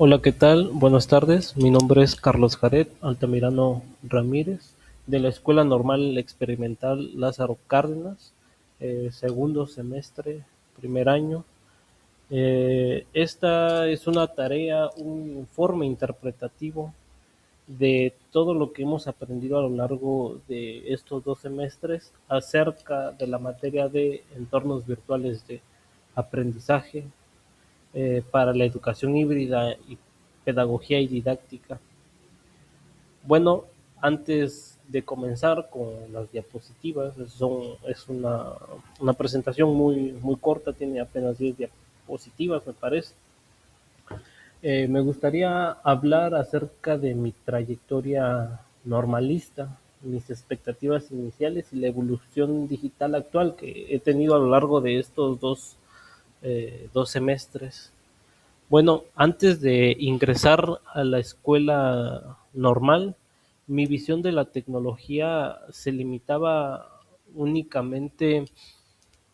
Hola, ¿qué tal? Buenas tardes. Mi nombre es Carlos Jared Altamirano Ramírez, de la Escuela Normal Experimental Lázaro Cárdenas, segundo semestre, primer año. Esta es una tarea, un informe interpretativo de todo lo que hemos aprendido a lo largo de estos 2 semestres acerca de la materia de entornos virtuales de aprendizaje, para la educación híbrida y pedagogía y didáctica. Bueno, antes de comenzar con las diapositivas, es una presentación muy corta, tiene apenas 10 diapositivas, me parece. Me gustaría hablar acerca de mi trayectoria normalista, mis expectativas iniciales y la evolución digital actual que he tenido a lo largo de estos dos semestres. Bueno, antes de ingresar a la escuela normal, mi visión de la tecnología se limitaba únicamente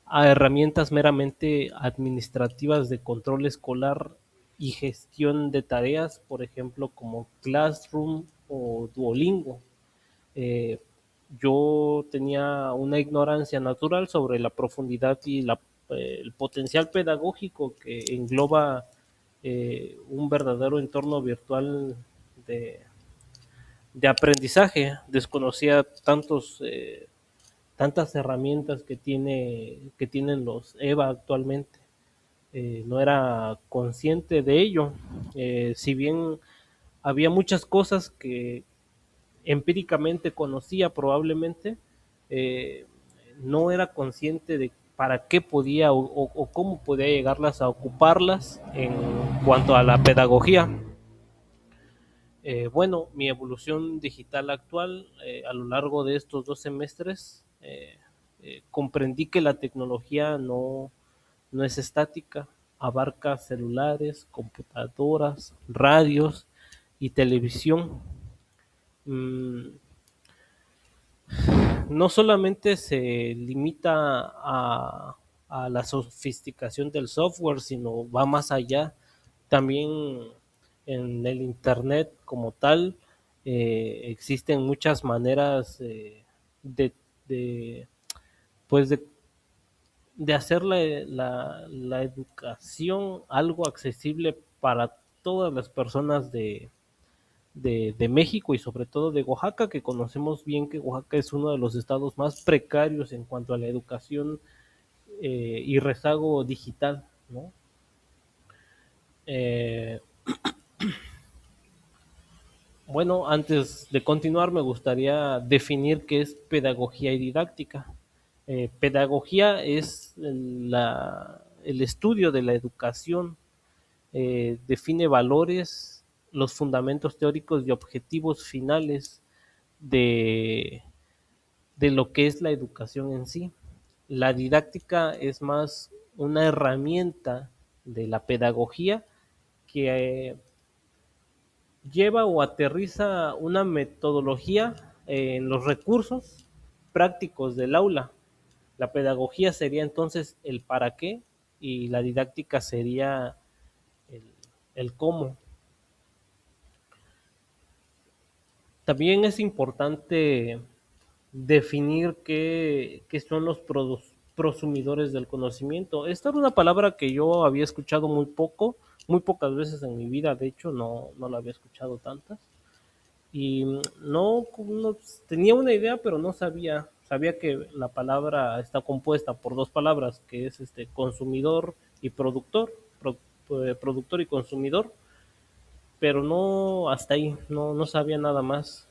a herramientas meramente administrativas de control escolar y gestión de tareas, por ejemplo, como Classroom o Duolingo. Eh, yo tenía una ignorancia natural sobre la profundidad y el potencial pedagógico que engloba un verdadero entorno virtual de, de aprendizaje. Desconocía tantas herramientas que tienen los EVA actualmente. No era consciente de ello. Si bien había muchas cosas que empíricamente conocía probablemente, eh, no era consciente de para qué podía o cómo podía llegarlas a ocuparlas en cuanto a la pedagogía. Bueno, mi evolución digital actual, a lo largo de estos 2 semestres, comprendí que la tecnología no es estática, abarca celulares, computadoras, radios y televisión. Mm, no solamente se limita a la sofisticación del software, sino va más allá. También en el Internet como tal existen muchas maneras de, de, pues de hacer la educación algo accesible para todas las personas de México y sobre todo de Oaxaca, que conocemos bien que Oaxaca es uno de los estados más precarios en cuanto a la educación y rezago digital, ¿no? Eh, bueno, antes de continuar me gustaría definir qué es pedagogía y didáctica. Pedagogía es el estudio de la educación, define valores, los fundamentos teóricos y objetivos finales de, de lo que es la educación en sí. La didáctica es más una herramienta de la pedagogía que lleva o aterriza una metodología en los recursos prácticos del aula. La pedagogía sería entonces el para qué y la didáctica sería el, el cómo. También es importante definir qué son los prosumidores del conocimiento. Esta era una palabra que yo había escuchado muy pocas veces en mi vida, de hecho no la había escuchado tantas. Y no tenía una idea, pero no sabía que la palabra está compuesta por dos palabras, que es consumidor y productor, productor y consumidor, pero no hasta ahí, no sabía nada más.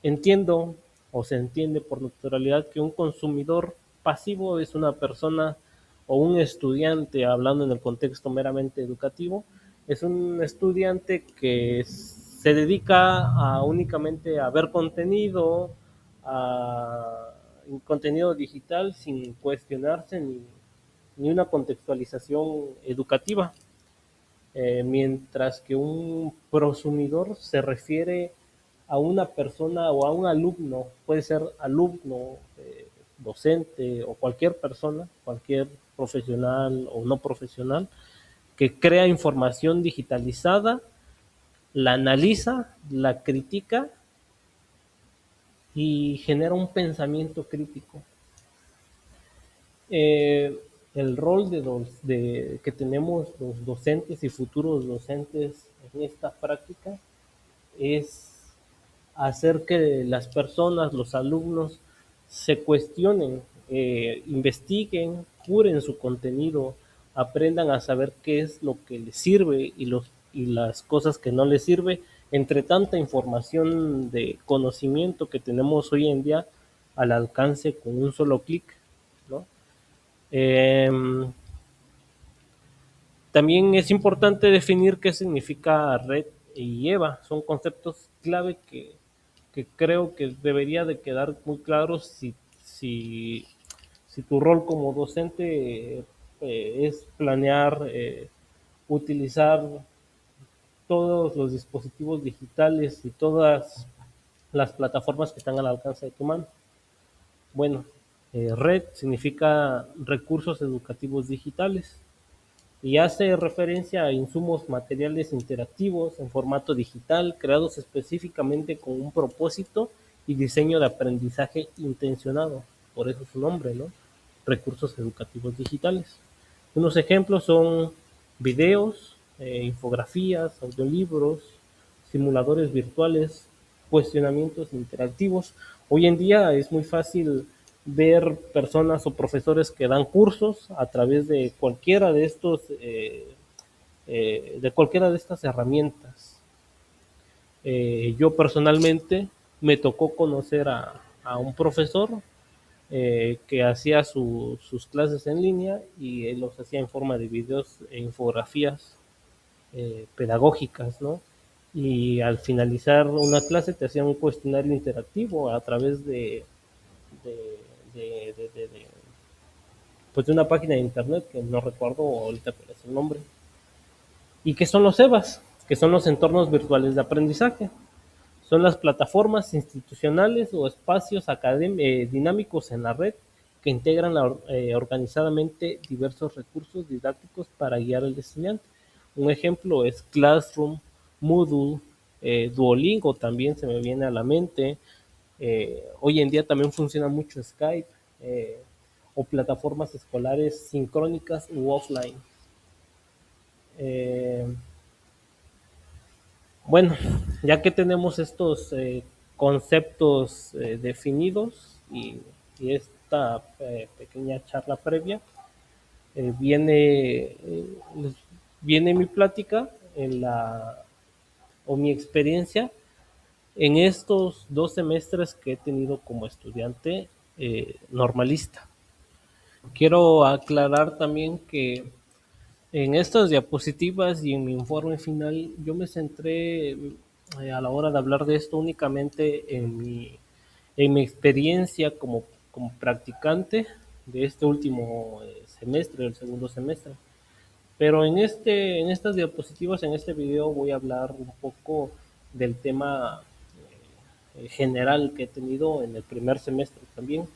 Entiendo o se entiende por naturalidad que un consumidor pasivo es una persona o un estudiante, hablando en el contexto meramente educativo, es un estudiante que se dedica únicamente a ver a contenido digital sin cuestionarse ni una contextualización educativa, mientras que un prosumidor se refiere a una persona o a un alumno, puede ser alumno, docente o cualquier persona, cualquier profesional o no profesional, que crea información digitalizada, la analiza, la critica y genera un pensamiento crítico. Eh, el rol que tenemos los docentes y futuros docentes en esta práctica es hacer que las personas, los alumnos, se cuestionen, investiguen, curen su contenido, aprendan a saber qué es lo que les sirve y las cosas que no les sirve, entre tanta información de conocimiento que tenemos hoy en día al alcance con un solo clic, ¿no? Eh, También es importante definir qué significa red y EVA. Son conceptos clave que creo que debería de quedar muy claros si tu rol como docente es planear, utilizar todos los dispositivos digitales y todas las plataformas que están al alcance de tu mano. Bueno, red significa recursos educativos digitales y hace referencia a insumos materiales interactivos en formato digital creados específicamente con un propósito y diseño de aprendizaje intencionado, por eso su nombre, ¿no? Recursos educativos digitales. Unos ejemplos son videos, infografías, audiolibros, simuladores virtuales, cuestionamientos interactivos. Hoy en día es muy fácil ver personas o profesores que dan cursos a través de cualquiera de estas herramientas. Yo personalmente me tocó conocer a un profesor que hacía sus clases en línea y él los hacía en forma de videos e infografías pedagógicas, ¿no? Y al finalizar una clase te hacían un cuestionario interactivo a través de, de, de, de, de pues de una página de internet que no recuerdo ahorita cuál es el nombre. ¿Y qué son los EVAs? Que son los entornos virtuales de aprendizaje. Son las plataformas institucionales o espacios dinámicos en la red que integran organizadamente diversos recursos didácticos para guiar al estudiante. Un ejemplo es Classroom, Moodle, Duolingo también se me viene a la mente. Hoy en día también funciona mucho Skype o plataformas escolares sincrónicas u offline. Eh, Bueno, ya que tenemos estos conceptos definidos y esta pequeña charla previa, viene mi plática o mi experiencia en estos 2 semestres que he tenido como estudiante normalista. Quiero aclarar también que en estas diapositivas y en mi informe final, yo me centré a la hora de hablar de esto únicamente en mi experiencia como practicante de este último semestre, el segundo semestre. Pero en estas diapositivas, en este video, voy a hablar un poco del tema general que he tenido en el primer semestre también.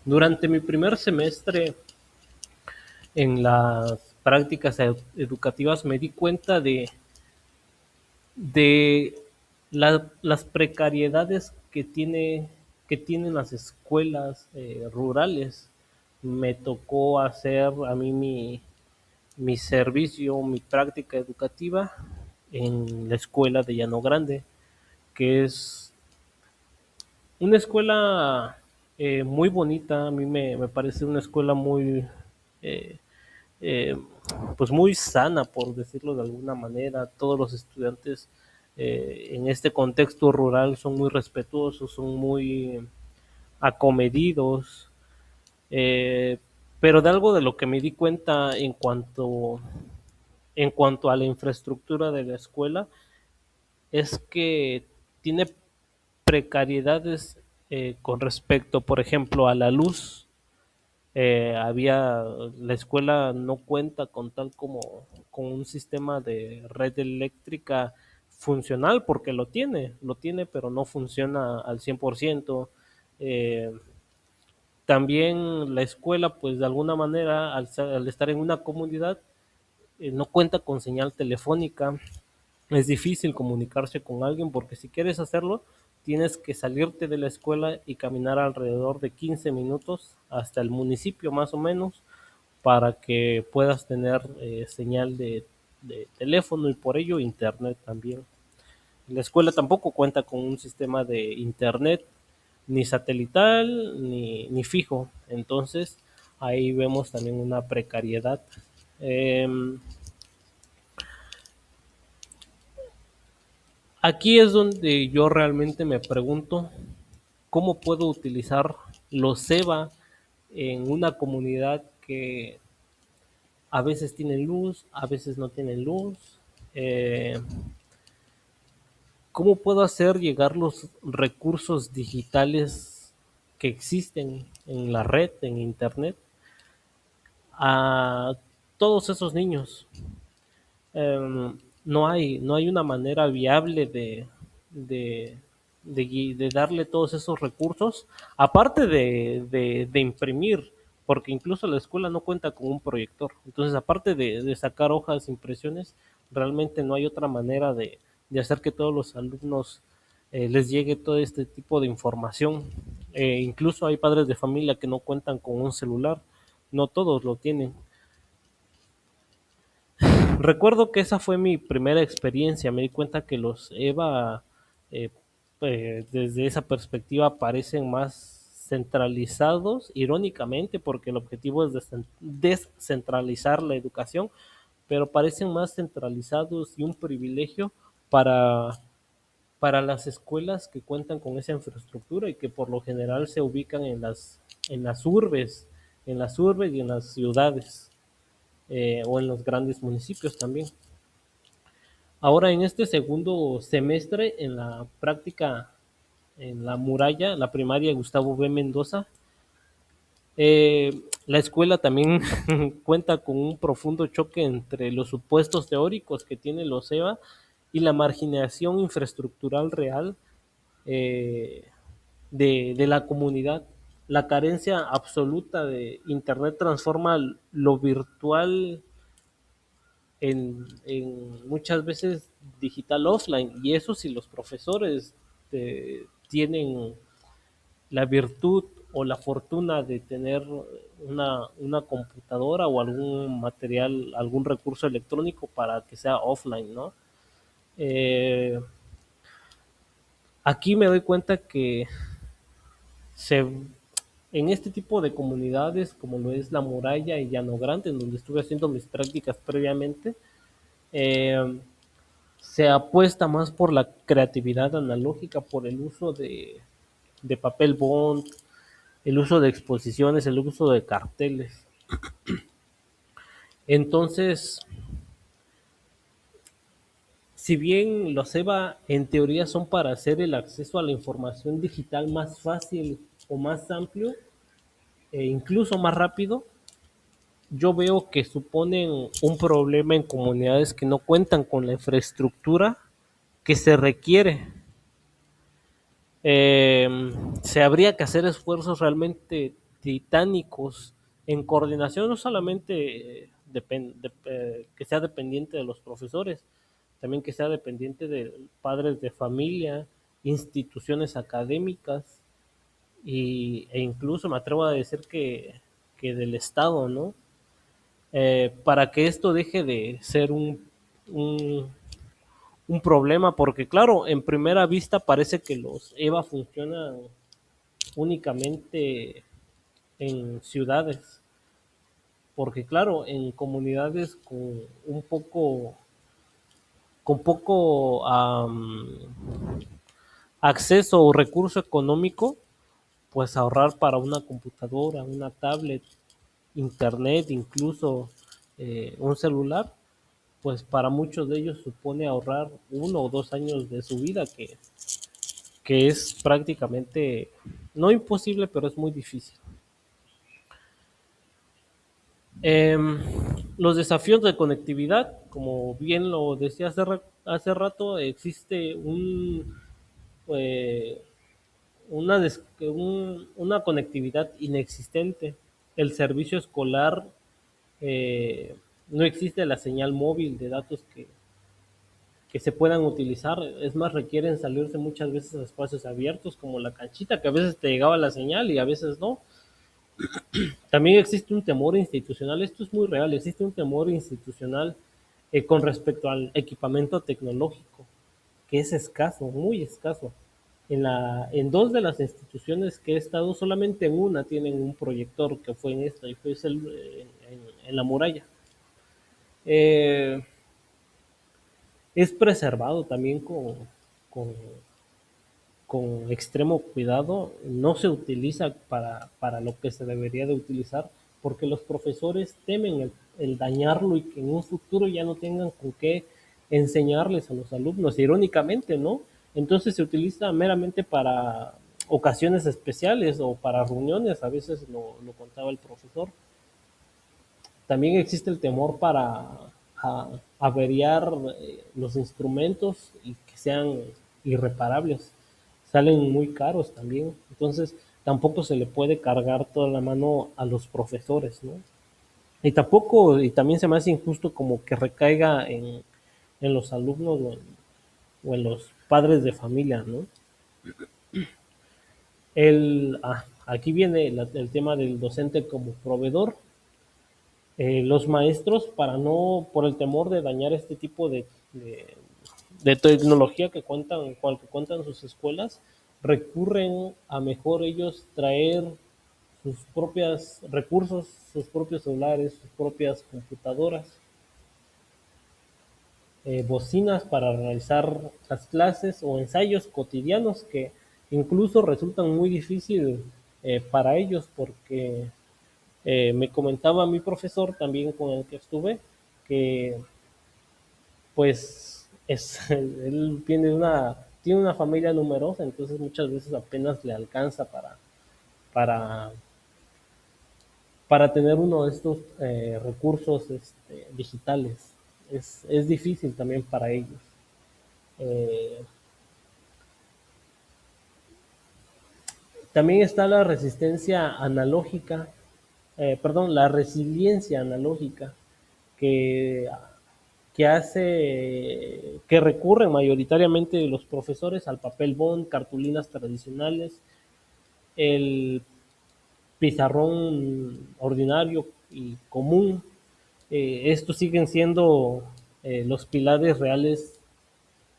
Durante mi primer semestre, en las prácticas educativas me di cuenta de las precariedades que tienen las escuelas rurales. Me tocó hacer a mí mi servicio, mi práctica educativa en la escuela de Llano Grande, que es una escuela muy bonita. A mí me parece una escuela eh, eh, pues muy sana, por decirlo de alguna manera. Todos los estudiantes en este contexto rural son muy respetuosos, son muy acomedidos, eh, pero de algo de lo que me di cuenta en cuanto a la infraestructura de la escuela es que tiene precariedades con respecto, por ejemplo, a la luz. La escuela no cuenta con con un sistema de red eléctrica funcional, porque lo tiene, pero no funciona al 100%. También la escuela, pues de alguna manera, al estar en una comunidad, no cuenta con señal telefónica. Es difícil comunicarse con alguien porque si quieres hacerlo, tienes que salirte de la escuela y caminar alrededor de 15 minutos hasta el municipio más o menos para que puedas tener señal de teléfono y por ello internet también. La escuela tampoco cuenta con un sistema de internet ni satelital ni fijo, entonces ahí vemos también una precariedad. Eh, Aquí es donde yo realmente me pregunto cómo puedo utilizar los EVA en una comunidad que a veces tienen luz, a veces no tienen luz. Eh, ¿Cómo puedo hacer llegar los recursos digitales que existen en la red, en Internet, a todos esos niños? No hay una manera viable de, de darle todos esos recursos, aparte de imprimir, porque incluso la escuela no cuenta con un proyector. Entonces, aparte de sacar hojas, impresiones, realmente no hay otra manera de hacer que todos los alumnos les llegue todo este tipo de información. Incluso hay padres de familia que no cuentan con un celular, no todos lo tienen. Recuerdo que esa fue mi primera experiencia. Me di cuenta que los EVA, eh, desde esa perspectiva, parecen más centralizados, irónicamente, porque el objetivo es descentralizar la educación, pero parecen más centralizados y un privilegio para, para las escuelas que cuentan con esa infraestructura y que por lo general se ubican en las urbes, en las urbes y en las ciudades, o en los grandes municipios también. Ahora en este segundo semestre, en la práctica en la muralla, la primaria Gustavo B. Mendoza, la escuela también cuenta con un profundo choque entre los supuestos teóricos que tiene los EVA y la marginación infraestructural real eh, de la comunidad. La carencia absoluta de Internet transforma lo virtual muchas veces digital offline, y eso si los profesores tienen la virtud o la fortuna de tener una computadora o algún material, algún recurso electrónico para que sea offline, ¿no? Eh, Aquí me doy cuenta que se, en este tipo de comunidades, como lo es La Muralla y Llano Grande, en donde estuve haciendo mis prácticas previamente, eh, se apuesta más por la creatividad analógica, por el uso de papel bond, el uso de exposiciones, el uso de carteles. Entonces, si bien los EVA en teoría son para hacer el acceso a la información digital más fácil o más amplio e incluso más rápido, yo veo que suponen un problema en comunidades que no cuentan con la infraestructura que se requiere. Se habría que hacer esfuerzos realmente titánicos en coordinación, no solamente que sea dependiente de los profesores, también que sea dependiente de padres de familia, instituciones académicas e incluso me atrevo a decir que del Estado, ¿no? Para que esto deje de ser un, un problema, porque claro, en primera vista parece que los EVA funcionan únicamente en ciudades, porque claro, en comunidades con poco acceso o recurso económico, pues ahorrar para una computadora, una tablet, internet, incluso un celular, pues para muchos de ellos supone ahorrar 1 o 2 años de su vida, que es prácticamente, no imposible, pero es muy difícil. Eh, los desafíos de conectividad, como bien lo decía hace rato, existe eh, una conectividad inexistente. El servicio escolar, no existe la señal móvil de datos que se puedan utilizar. Es más, requieren salirse muchas veces a espacios abiertos, como la canchita, que a veces te llegaba la señal y a veces no. También existe un temor institucional, esto es muy real, existe un temor institucional con respecto al equipamiento tecnológico, que es escaso, muy escaso. En dos de las instituciones que he estado, solamente en una tienen un proyector, que fue en esta, y fue en la muralla. Eh, es preservado también con, con extremo cuidado, no se utiliza para lo que se debería de utilizar, porque los profesores temen el dañarlo y que en un futuro ya no tengan con qué enseñarles a los alumnos, irónicamente, ¿no? Entonces se utiliza meramente para ocasiones especiales o para reuniones, a veces lo contaba el profesor. También existe el temor para averiar los instrumentos y que sean irreparables. Salen muy caros también. Entonces, tampoco se le puede cargar toda la mano a los profesores, ¿no? Y tampoco, y también se me hace injusto como que recaiga en los alumnos o en los padres de familia, ¿no? Aquí viene el tema del docente como proveedor. Los maestros, por el temor de dañar este tipo de tecnología que cuentan sus escuelas, recurren a mejor ellos traer sus propios recursos, sus propios celulares, sus propias computadoras, bocinas para realizar las clases o ensayos cotidianos que incluso resultan muy difíciles para ellos porque me comentaba mi profesor también con el que estuve que pues él tiene una familia numerosa, entonces muchas veces apenas le alcanza para, para tener uno de estos recursos digitales. Es difícil también para ellos. Eh, También está la resistencia analógica, perdón, la resiliencia analógica, que que recurren mayoritariamente los profesores al papel bond, cartulinas tradicionales, el pizarrón ordinario y común. Estos siguen siendo los pilares reales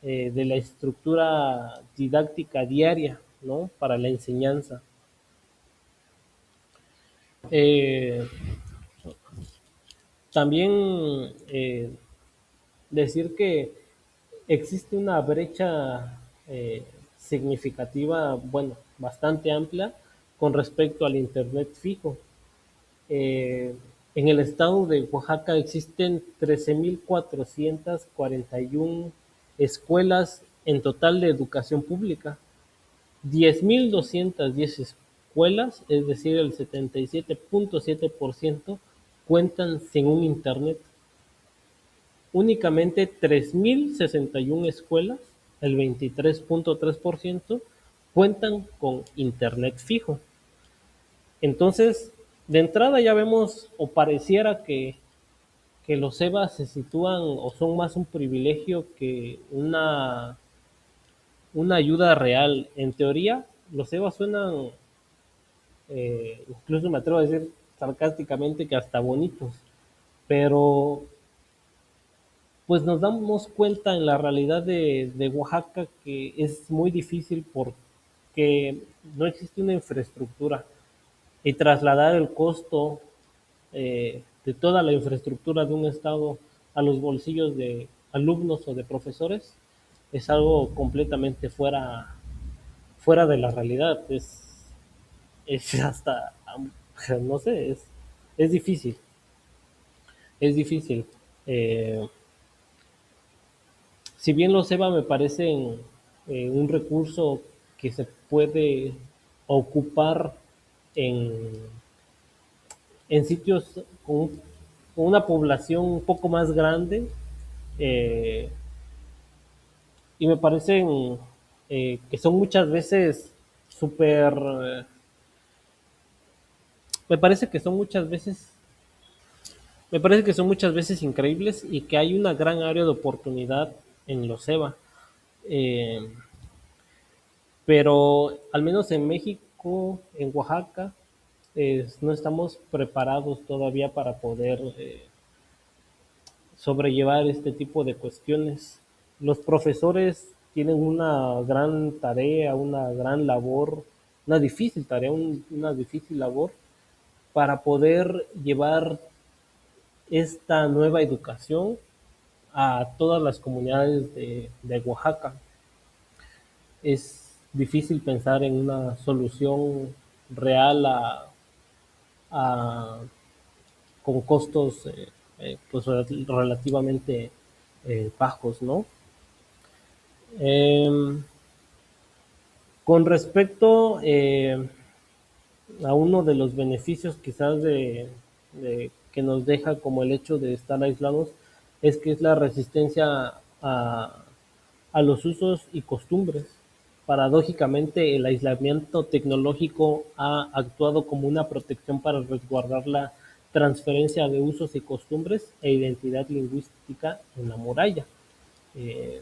de la estructura didáctica diaria, ¿no? Para la enseñanza. Eh, También decir que existe una brecha significativa, bueno, bastante amplia con respecto al Internet fijo. Eh, en el estado de Oaxaca existen 13.441 escuelas en total de educación pública. 10.210 escuelas, es decir, el 77.7%, cuentan sin un Internet. Únicamente 3.061 escuelas, el 23.3%, cuentan con Internet fijo. Entonces, de entrada ya vemos o pareciera que los EVA se sitúan o son más un privilegio que una ayuda real. En teoría, los EVA suenan, incluso me atrevo a decir sarcásticamente que hasta bonitos, pero pues nos damos cuenta en la realidad de Oaxaca que es muy difícil porque no existe una infraestructura y trasladar el costo de toda la infraestructura de un estado a los bolsillos de alumnos o de profesores es algo completamente fuera de la realidad. Es hasta, no sé, es difícil, es difícil. Eh, si bien los EVA me parecen un recurso que se puede ocupar en, en sitios con una población un poco más grande, eh, y me parecen que son muchas veces súper, me parece que son muchas veces, me parece que son muchas veces increíbles y que hay una gran área de oportunidad en los EVA. Eh, pero al menos en México, en Oaxaca, no estamos preparados todavía para poder sobrellevar este tipo de cuestiones. Los profesores tienen una gran tarea, una gran labor, una difícil tarea, una difícil labor para poder llevar esta nueva educación a todas las comunidades de Oaxaca. Es difícil pensar en una solución real a con costos pues relativamente bajos, ¿no? Eh, con respecto a uno de los beneficios quizás que nos deja como el hecho de estar aislados, es que es la resistencia a los usos y costumbres. Paradójicamente, el aislamiento tecnológico ha actuado como una protección para resguardar la transferencia de usos y costumbres e identidad lingüística en la muralla. Eh,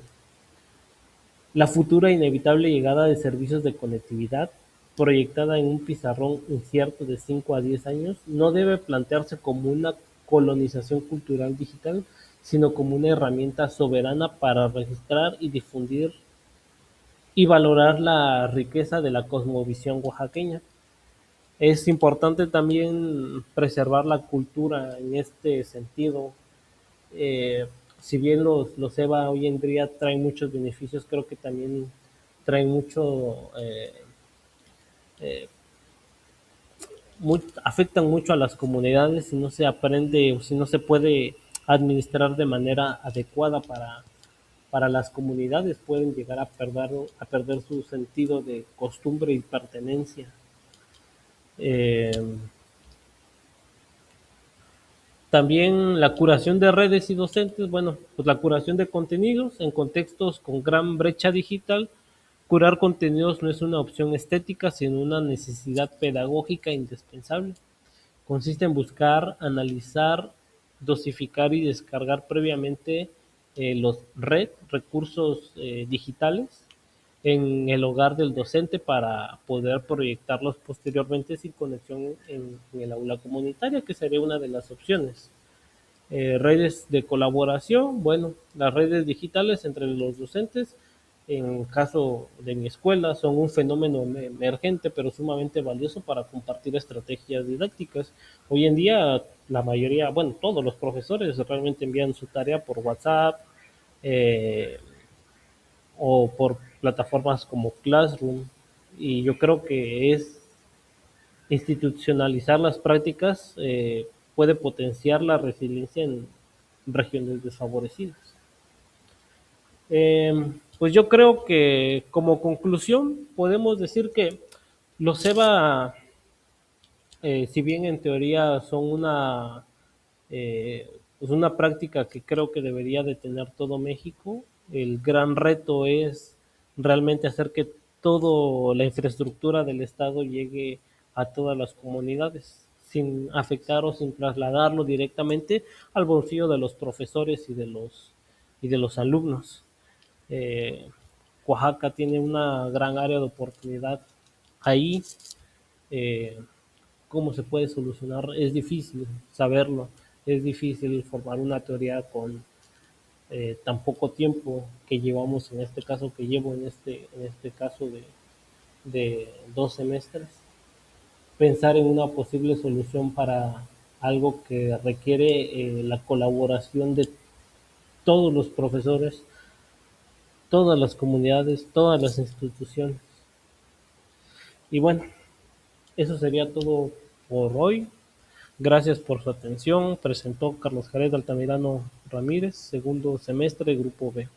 la futura inevitable llegada de servicios de conectividad, proyectada en un pizarrón incierto de 5 a 10 años, no debe plantearse como una colonización cultural digital, sino como una herramienta soberana para registrar y difundir y valorar la riqueza de la cosmovisión oaxaqueña. Es importante también preservar la cultura en este sentido. Si bien los EVA hoy en día traen muchos beneficios, creo que también traen afectan mucho a las comunidades si no se aprende o si no se puede administrar de manera adecuada para las comunidades, pueden llegar a perder su sentido de costumbre y pertenencia. Eh, También la curación de redes y docentes, bueno, pues la curación de contenidos en contextos con gran brecha digital. Curar contenidos no es una opción estética, sino una necesidad pedagógica indispensable. Consiste en buscar, analizar, dosificar y descargar previamente los recursos digitales en el hogar del docente para poder proyectarlos posteriormente sin conexión en el aula comunitaria, que sería una de las opciones. Redes de colaboración, bueno, las redes digitales entre los docentes, en caso de mi escuela, son un fenómeno emergente, pero sumamente valioso para compartir estrategias didácticas. Hoy en día, la mayoría, bueno, todos los profesores realmente envían su tarea por WhatsApp eh, o por plataformas como Classroom, y yo creo que es institucionalizar las prácticas puede potenciar la resiliencia en regiones desfavorecidas. Pues yo creo que como conclusión podemos decir que los EVA, si bien en teoría son pues una práctica que creo que debería de tener todo México, el gran reto es realmente hacer que toda la infraestructura del Estado llegue a todas las comunidades, sin afectar o sin trasladarlo directamente al bolsillo de los profesores y de los alumnos. Eh, Oaxaca tiene una gran área de oportunidad ahí. Eh, ¿Cómo se puede solucionar? Es difícil saberlo, es difícil formar una teoría con tan poco tiempo que llevamos en este caso, que llevo en este caso de 2 semestres. Pensar en una posible solución para algo que requiere la colaboración de todos los profesores, todas las comunidades, todas las instituciones. Y bueno, eso sería todo por hoy. Gracias por su atención. Presentó Carlos Jared Altamirano Ramírez, segundo semestre, Grupo B.